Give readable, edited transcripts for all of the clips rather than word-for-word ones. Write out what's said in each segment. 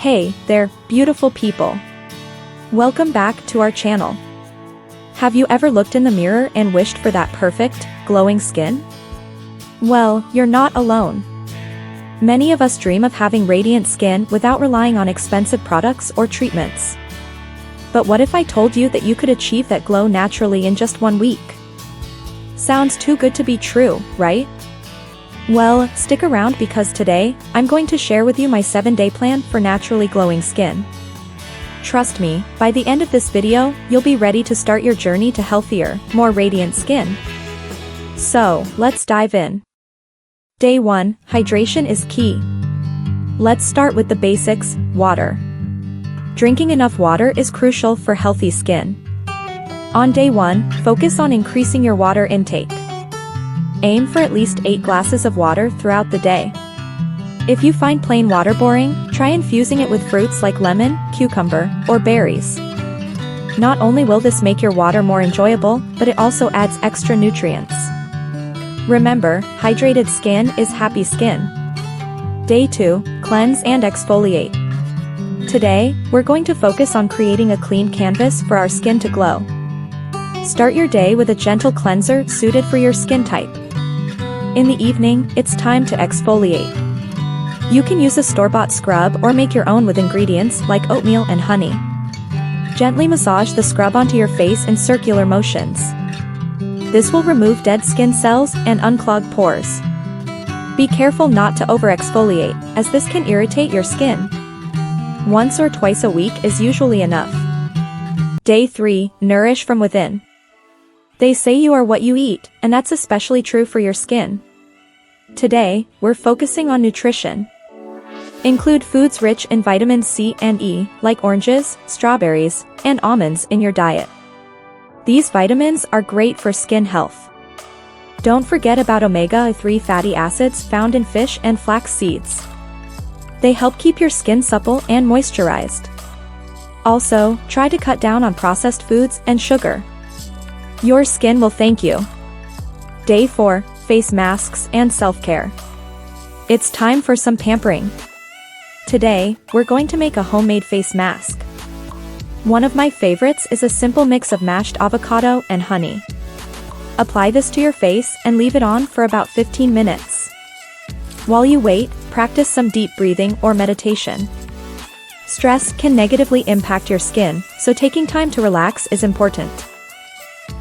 Hey there, beautiful people. Welcome back to our channel. Have you ever looked in the mirror and wished for that perfect, glowing skin? Well, you're not alone. Many of us dream of having radiant skin without relying on expensive products or treatments. But what if I told you that you could achieve that glow naturally in just 1 week? Sounds too good to be true, right? Well, stick around because today, I'm going to share with you my 7-day plan for naturally glowing skin. Trust me, by the end of this video, you'll be ready to start your journey to healthier, more radiant skin. So, let's dive in. Day 1, hydration is key. Let's start with the basics, water. Drinking enough water is crucial for healthy skin. On day 1, focus on increasing your water intake. Aim for at least 8 glasses of water throughout the day. If you find plain water boring, try infusing it with fruits like lemon, cucumber, or berries. Not only will this make your water more enjoyable, but it also adds extra nutrients. Remember, hydrated skin is happy skin. Day 2, cleanse and exfoliate. Today, we're going to focus on creating a clean canvas for our skin to glow. Start your day with a gentle cleanser suited for your skin type. In the evening, it's time to exfoliate. You can use a store-bought scrub or make your own with ingredients like oatmeal and honey. Gently massage the scrub onto your face in circular motions. This will remove dead skin cells and unclog pores. Be careful not to over-exfoliate, as this can irritate your skin. Once or twice a week is usually enough. Day 3, nourish from within. They say you are what you eat, and that's especially true for your skin. Today, we're focusing on nutrition. Include foods rich in vitamins C and E, like oranges, strawberries, and almonds in your diet. These vitamins are great for skin health. Don't forget about omega-3 fatty acids found in fish and flax seeds. They help keep your skin supple and moisturized. Also, try to cut down on processed foods and sugar. Your skin will thank you. Day 4, face masks and self-care. It's time for some pampering. Today, we're going to make a homemade face mask. One of my favorites is a simple mix of mashed avocado and honey. Apply this to your face and leave it on for about 15 minutes. While you wait, practice some deep breathing or meditation. Stress can negatively impact your skin, so taking time to relax is important.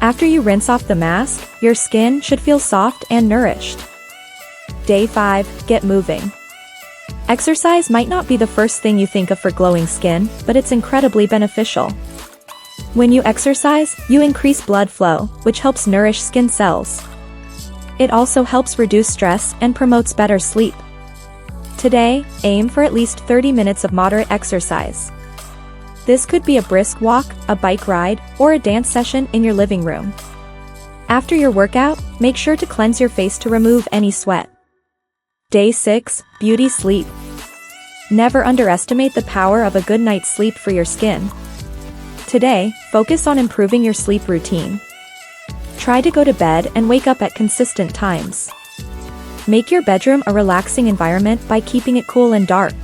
After you rinse off the mask, your skin should feel soft and nourished. Day 5, get moving. Exercise might not be the first thing you think of for glowing skin, but it's incredibly beneficial. When you exercise, you increase blood flow, which helps nourish skin cells. It also helps reduce stress and promotes better sleep. Today, aim for at least 30 minutes of moderate exercise. This could be a brisk walk, a bike ride, or a dance session in your living room. After your workout, make sure to cleanse your face to remove any sweat. Day 6, beauty sleep. Never underestimate the power of a good night's sleep for your skin. Today, focus on improving your sleep routine. Try to go to bed and wake up at consistent times. Make your bedroom a relaxing environment by keeping it cool and dark.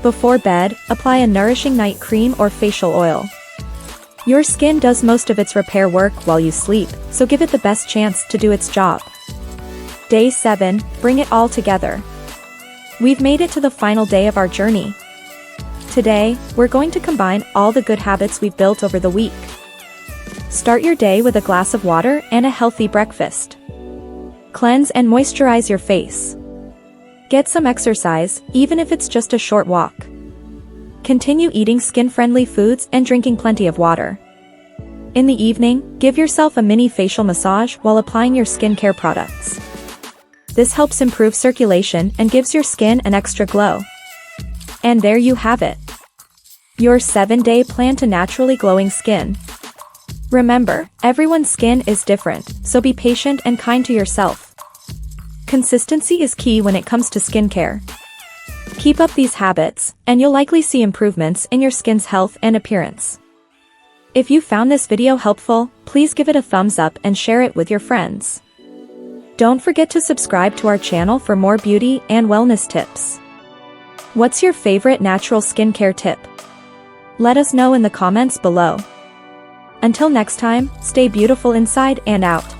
Before bed, apply a nourishing night cream or facial oil. Your skin does most of its repair work while you sleep, so give it the best chance to do its job. Day 7, bring it all together. We've made it to the final day of our journey. Today, we're going to combine all the good habits we've built over the week. Start your day with a glass of water and a healthy breakfast. Cleanse and moisturize your face. Get some exercise, even if it's just a short walk. Continue eating skin-friendly foods and drinking plenty of water. In the evening, give yourself a mini facial massage while applying your skincare products. This helps improve circulation and gives your skin an extra glow. And there you have it. Your 7-day plan to naturally glowing skin. Remember, everyone's skin is different, so be patient and kind to yourself. Consistency is key when it comes to skincare. Keep up these habits, and you'll likely see improvements in your skin's health and appearance. If you found this video helpful, please give it a thumbs up and share it with your friends. Don't forget to subscribe to our channel for more beauty and wellness tips. What's your favorite natural skincare tip? Let us know in the comments below. Until next time, stay beautiful inside and out.